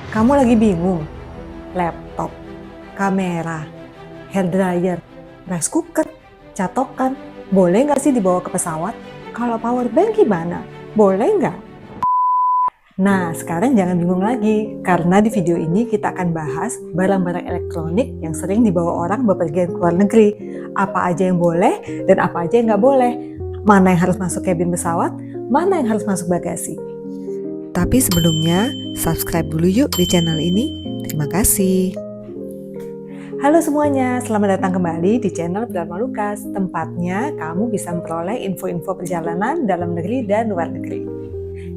Kamu lagi bingung? Laptop, kamera, hairdryer, rice cooker, catokan, boleh nggak sih dibawa ke pesawat? Kalau power bank gimana? Boleh nggak? Nah, sekarang jangan bingung lagi, karena di video ini kita akan bahas barang-barang elektronik yang sering dibawa orang bepergian ke luar negeri. Apa aja yang boleh dan apa aja yang nggak boleh. Mana yang harus masuk kabin pesawat, mana yang harus masuk bagasi. Tapi sebelumnya, subscribe dulu yuk di channel ini. Terima kasih. Halo semuanya, selamat datang kembali di channel Dharma Lukas. Tempatnya kamu bisa memperoleh info-info perjalanan dalam negeri dan luar negeri.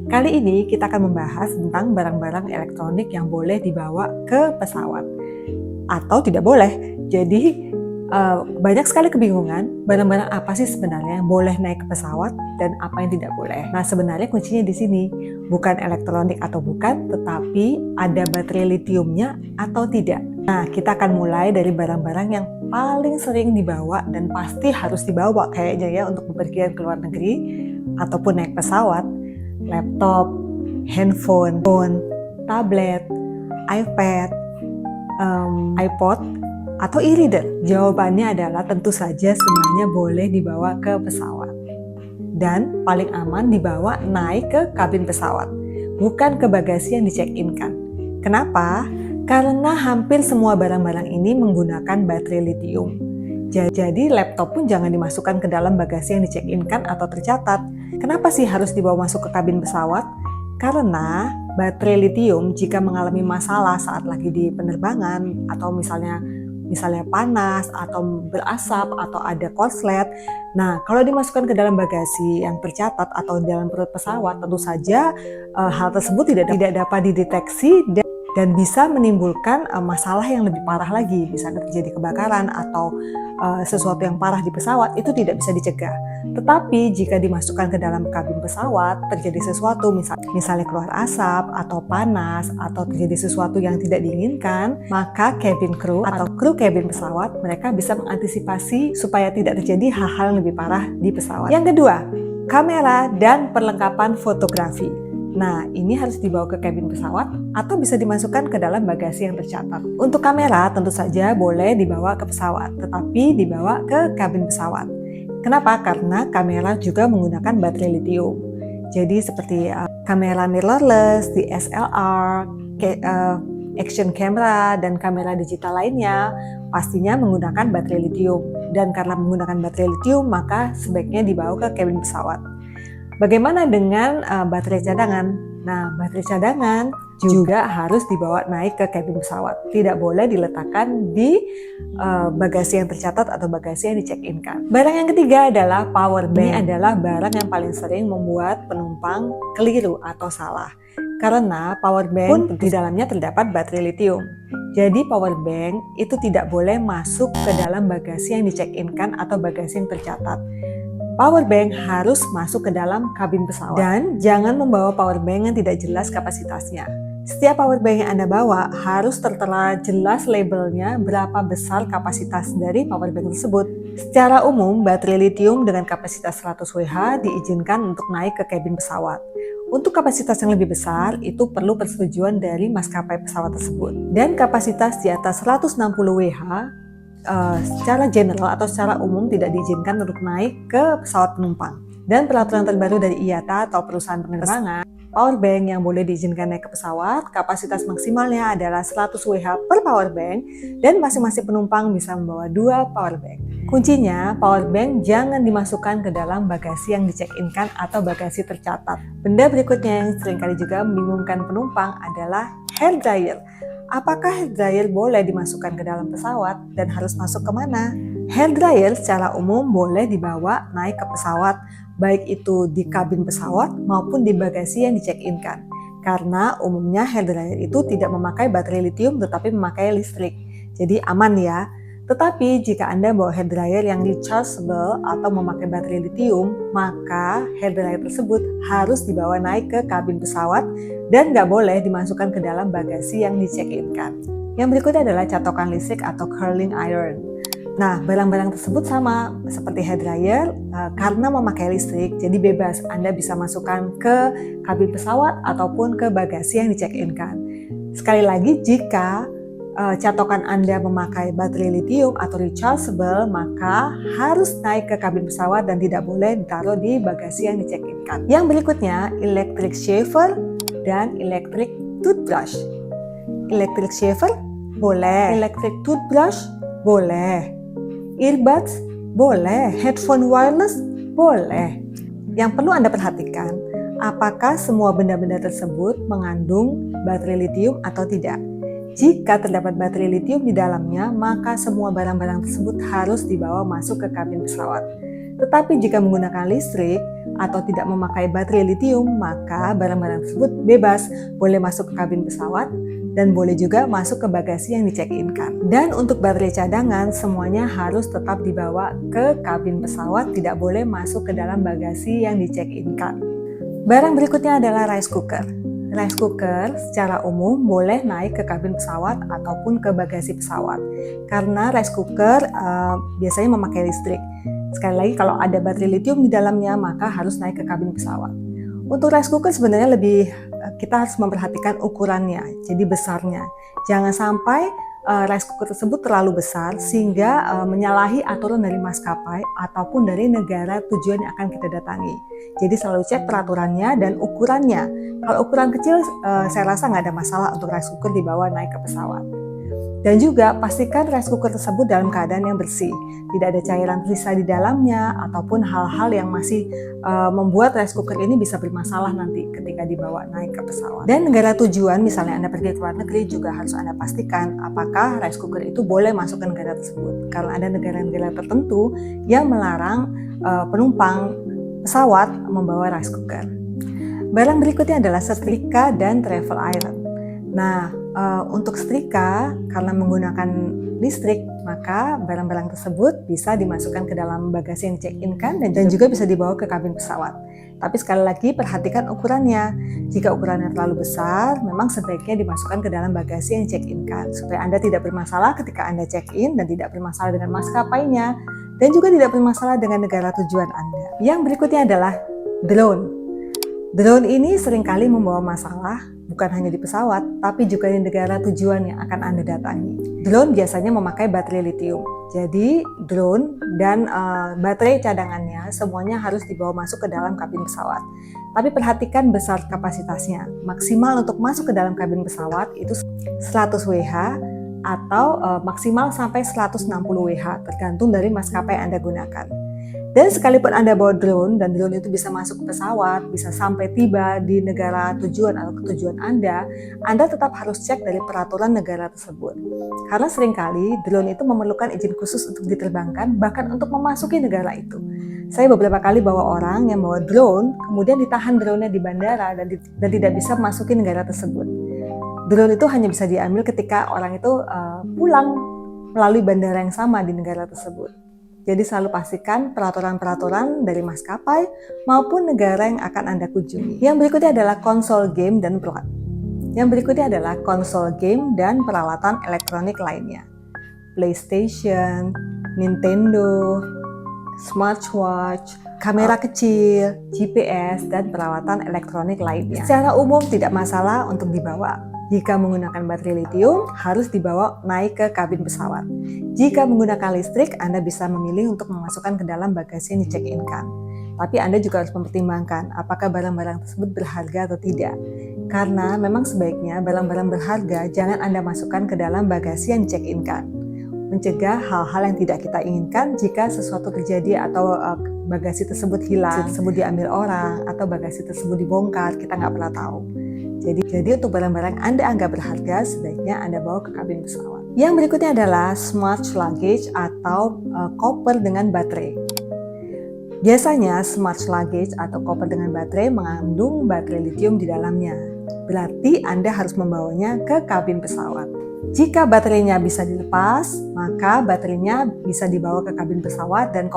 Kali ini kita akan membahas tentang barang-barang elektronik yang boleh dibawa ke pesawat atau tidak boleh. Jadi banyak sekali kebingungan barang-barang apa sih sebenarnya yang boleh naik ke pesawat dan apa yang tidak boleh. Nah, sebenarnya kuncinya di sini bukan elektronik atau bukan, tetapi ada baterai litiumnya atau tidak. Nah, kita akan mulai dari barang-barang yang paling sering dibawa dan pasti harus dibawa kayaknya ya untuk bepergian ke luar negeri ataupun naik pesawat. Laptop, handphone, tablet, iPad, iPod, atau e-reader. Jawabannya adalah tentu saja semuanya boleh dibawa ke pesawat. Dan paling aman dibawa naik ke kabin pesawat, bukan ke bagasi yang di-check-in-kan. Kenapa? Karena hampir semua barang-barang ini menggunakan baterai litium. Jadi laptop pun jangan dimasukkan ke dalam bagasi yang di-check-in-kan atau tercatat. Kenapa sih harus dibawa masuk ke kabin pesawat? Karena baterai litium jika mengalami masalah saat lagi di penerbangan atau misalnya panas atau berasap atau ada korslet. Nah, kalau dimasukkan ke dalam bagasi yang tercatat atau dalam perut pesawat, tentu saja hal tersebut tidak dapat dideteksi dan bisa menimbulkan masalah yang lebih parah lagi. Misalnya terjadi kebakaran atau sesuatu yang parah di pesawat, itu tidak bisa dicegah. Tetapi jika dimasukkan ke dalam kabin pesawat, terjadi sesuatu misalnya keluar asap atau panas atau terjadi sesuatu yang tidak diinginkan, maka cabin crew atau kru kabin pesawat mereka bisa mengantisipasi supaya tidak terjadi hal-hal yang lebih parah di pesawat. Yang kedua, kamera dan perlengkapan fotografi. Nah, ini harus dibawa ke kabin pesawat atau bisa dimasukkan ke dalam bagasi yang tercatat. Untuk kamera tentu saja boleh dibawa ke pesawat, tetapi dibawa ke kabin pesawat. Kenapa? Karena kamera juga menggunakan baterai litium. Jadi seperti kamera mirrorless, DSLR, action camera, dan kamera digital lainnya pastinya menggunakan baterai litium. Dan karena menggunakan baterai litium, maka sebaiknya dibawa ke kabin pesawat. Bagaimana dengan baterai cadangan? Nah, baterai cadangan juga harus dibawa naik ke kabin pesawat. Tidak boleh diletakkan di bagasi yang tercatat atau bagasi yang di-check-in-kan. Barang yang ketiga adalah power bank. Ini adalah barang yang paling sering membuat penumpang keliru atau salah. Karena power bank pun di dalamnya terdapat baterai litium. Jadi power bank itu tidak boleh masuk ke dalam bagasi yang di-check-in-kan atau bagasi yang tercatat. Power bank harus masuk ke dalam kabin pesawat. Dan jangan membawa power bank yang tidak jelas kapasitasnya. Setiap power bank yang Anda bawa harus tertera jelas labelnya berapa besar kapasitas dari power bank tersebut. Secara umum, baterai litium dengan kapasitas 100 Wh diizinkan untuk naik ke kabin pesawat. Untuk kapasitas yang lebih besar, itu perlu persetujuan dari maskapai pesawat tersebut. Dan kapasitas di atas 160 Wh secara general atau secara umum tidak diizinkan untuk naik ke pesawat penumpang. Dan peraturan terbaru dari IATA atau perusahaan penerbangan, power bank yang boleh diizinkan naik ke pesawat, kapasitas maksimalnya adalah 100 Wh per power bank dan masing-masing penumpang bisa membawa 2 power bank. Kuncinya, power bank jangan dimasukkan ke dalam bagasi yang di-check-in-kan atau bagasi tercatat. Benda berikutnya yang seringkali juga membingungkan penumpang adalah hair dryer. Apakah hair dryer boleh dimasukkan ke dalam pesawat dan harus masuk ke mana? Hair dryer secara umum boleh dibawa naik ke pesawat, baik itu di kabin pesawat maupun di bagasi yang di-check-in-kan. Karena umumnya hair dryer itu tidak memakai baterai litium tetapi memakai listrik. Jadi aman ya. Tetapi jika Anda bawa hair dryer yang rechargeable atau memakai baterai litium, maka hair dryer tersebut harus dibawa naik ke kabin pesawat dan nggak boleh dimasukkan ke dalam bagasi yang di-check-in-kan. Yang berikutnya adalah catokan listrik atau curling iron. Nah, barang-barang tersebut sama seperti hair dryer, karena memakai listrik, jadi bebas Anda bisa masukkan ke kabin pesawat ataupun ke bagasi yang di-check-in-kan. Sekali lagi, jika catokan Anda memakai baterai lithium atau rechargeable, maka harus naik ke kabin pesawat dan tidak boleh ditaruh di bagasi yang di-check-in-kan. Yang berikutnya, electric shaver dan electric toothbrush. Electric shaver boleh, electric toothbrush boleh, earbuds boleh, headphone wireless boleh. Yang perlu Anda perhatikan, apakah semua benda-benda tersebut mengandung baterai lithium atau tidak. Jika terdapat baterai lithium di dalamnya, maka semua barang-barang tersebut harus dibawa masuk ke kabin pesawat. Tetapi jika menggunakan listrik atau tidak memakai baterai lithium, maka barang-barang tersebut bebas, boleh masuk ke kabin pesawat dan boleh juga masuk ke bagasi yang di-check-in-kan. Dan untuk baterai cadangan, semuanya harus tetap dibawa ke kabin pesawat, tidak boleh masuk ke dalam bagasi yang di-check-in-kan. Barang berikutnya adalah rice cooker. Rice cooker secara umum boleh naik ke kabin pesawat ataupun ke bagasi pesawat. Karena rice cooker biasanya memakai listrik. Sekali lagi, kalau ada baterai lithium di dalamnya, maka harus naik ke kabin pesawat. Untuk rice cooker sebenarnya kita harus memperhatikan ukurannya, jadi besarnya. Jangan sampai rice cooker tersebut terlalu besar sehingga menyalahi aturan dari maskapai ataupun dari negara tujuan yang akan kita datangi. Jadi selalu cek peraturannya dan ukurannya. Kalau ukuran kecil, saya rasa nggak ada masalah untuk rice cooker dibawa naik ke pesawat. Dan juga pastikan rice cooker tersebut dalam keadaan yang bersih, tidak ada cairan tersisa di dalamnya ataupun hal-hal yang masih membuat rice cooker ini bisa bermasalah nanti ketika dibawa naik ke pesawat. Dan negara tujuan, misalnya Anda pergi ke luar negeri, juga harus Anda pastikan apakah rice cooker itu boleh masuk ke negara tersebut. Karena ada negara-negara tertentu yang melarang penumpang pesawat membawa rice cooker. Barang berikutnya adalah setrika dan travel iron. Nah, untuk setrika, karena menggunakan listrik, maka barang-barang tersebut bisa dimasukkan ke dalam bagasi yang check-in-kan dan juga bisa dibawa ke kabin pesawat. Tapi sekali lagi perhatikan ukurannya. Jika ukurannya terlalu besar, memang sebaiknya dimasukkan ke dalam bagasi yang check-in-kan supaya Anda tidak bermasalah ketika Anda check-in dan tidak bermasalah dengan maskapainya dan juga tidak bermasalah dengan negara tujuan Anda. Yang berikutnya adalah drone. Drone ini seringkali membawa masalah bukan hanya di pesawat, tapi juga di negara tujuan yang akan Anda datangi. Drone biasanya memakai baterai lithium. Jadi drone dan baterai cadangannya semuanya harus dibawa masuk ke dalam kabin pesawat. Tapi perhatikan besar kapasitasnya. Maksimal untuk masuk ke dalam kabin pesawat itu 100 Wh atau maksimal sampai 160 Wh, tergantung dari maskapai yang Anda gunakan. Dan sekalipun Anda bawa drone dan drone itu bisa masuk ke pesawat, bisa sampai tiba di negara tujuan atau tujuan Anda tetap harus cek dari peraturan negara tersebut. Karena seringkali drone itu memerlukan izin khusus untuk diterbangkan, bahkan untuk memasuki negara itu. Saya beberapa kali bawa orang yang bawa drone, kemudian ditahan drone-nya di bandara dan tidak bisa memasuki negara tersebut. Drone itu hanya bisa diambil ketika orang itu pulang melalui bandara yang sama di negara tersebut. Jadi selalu pastikan peraturan-peraturan dari maskapai maupun negara yang akan Anda kunjungi. Yang berikutnya adalah konsol game dan peralatan elektronik lainnya. PlayStation, Nintendo, smartwatch, kamera kecil, GPS, dan peralatan elektronik lainnya. Secara umum tidak masalah untuk dibawa. Jika menggunakan baterai lithium, harus dibawa naik ke kabin pesawat. Jika menggunakan listrik, Anda bisa memilih untuk memasukkan ke dalam bagasi yang di-check-in-kan. Tapi Anda juga harus mempertimbangkan apakah barang-barang tersebut berharga atau tidak. Karena memang sebaiknya barang-barang berharga jangan Anda masukkan ke dalam bagasi yang di-check-in-kan. Mencegah hal-hal yang tidak kita inginkan jika sesuatu terjadi atau bagasi tersebut hilang, tersebut diambil orang, atau bagasi tersebut dibongkar, kita nggak pernah tahu. Jadi untuk barang-barang Anda anggap berharga, sebaiknya Anda bawa ke kabin pesawat. Yang berikutnya adalah smart luggage atau koper dengan baterai. Biasanya smart luggage atau koper dengan baterai mengandung baterai lithium di dalamnya. Berarti Anda harus membawanya ke kabin pesawat. Jika baterainya bisa dilepas, maka baterainya bisa dibawa ke kabin pesawat dan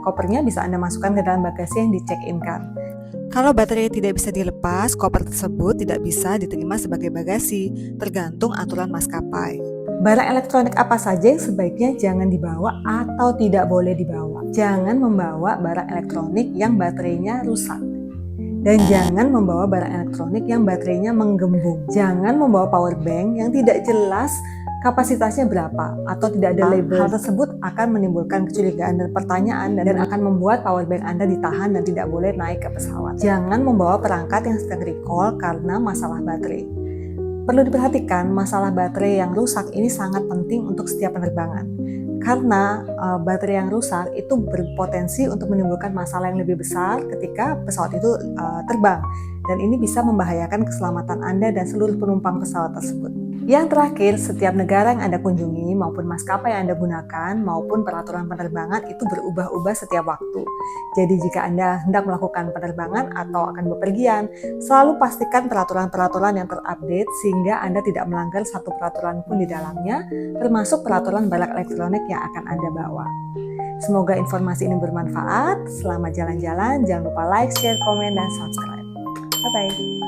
kopernya bisa Anda masukkan ke dalam bagasi yang di-check-in-kan. Kalau baterai tidak bisa dilepas, koper tersebut tidak bisa diterima sebagai bagasi, tergantung aturan maskapai. Barang elektronik apa saja yang sebaiknya jangan dibawa atau tidak boleh dibawa. Jangan membawa barang elektronik yang baterainya rusak. Dan jangan membawa barang elektronik yang baterainya menggembung. Jangan membawa power bank yang tidak jelas kapasitasnya berapa atau tidak ada label. Hal tersebut akan menimbulkan kecurigaan dan pertanyaan dan akan membuat power bank Anda ditahan dan tidak boleh naik ke pesawat. Jangan membawa perangkat yang sedang recall karena masalah baterai. Perlu diperhatikan, masalah baterai yang rusak ini sangat penting untuk setiap penerbangan. Karena baterai yang rusak itu berpotensi untuk menimbulkan masalah yang lebih besar ketika pesawat itu terbang. Dan ini bisa membahayakan keselamatan Anda dan seluruh penumpang pesawat tersebut. Yang terakhir, setiap negara yang Anda kunjungi maupun maskapai yang Anda gunakan maupun peraturan penerbangan itu berubah-ubah setiap waktu. Jadi jika Anda hendak melakukan penerbangan atau akan bepergian, selalu pastikan peraturan-peraturan yang terupdate sehingga Anda tidak melanggar satu peraturan pun di dalamnya, termasuk peraturan barang elektronik yang akan Anda bawa. Semoga informasi ini bermanfaat. Selamat jalan-jalan, jangan lupa like, share, komen, dan subscribe. Bye-bye.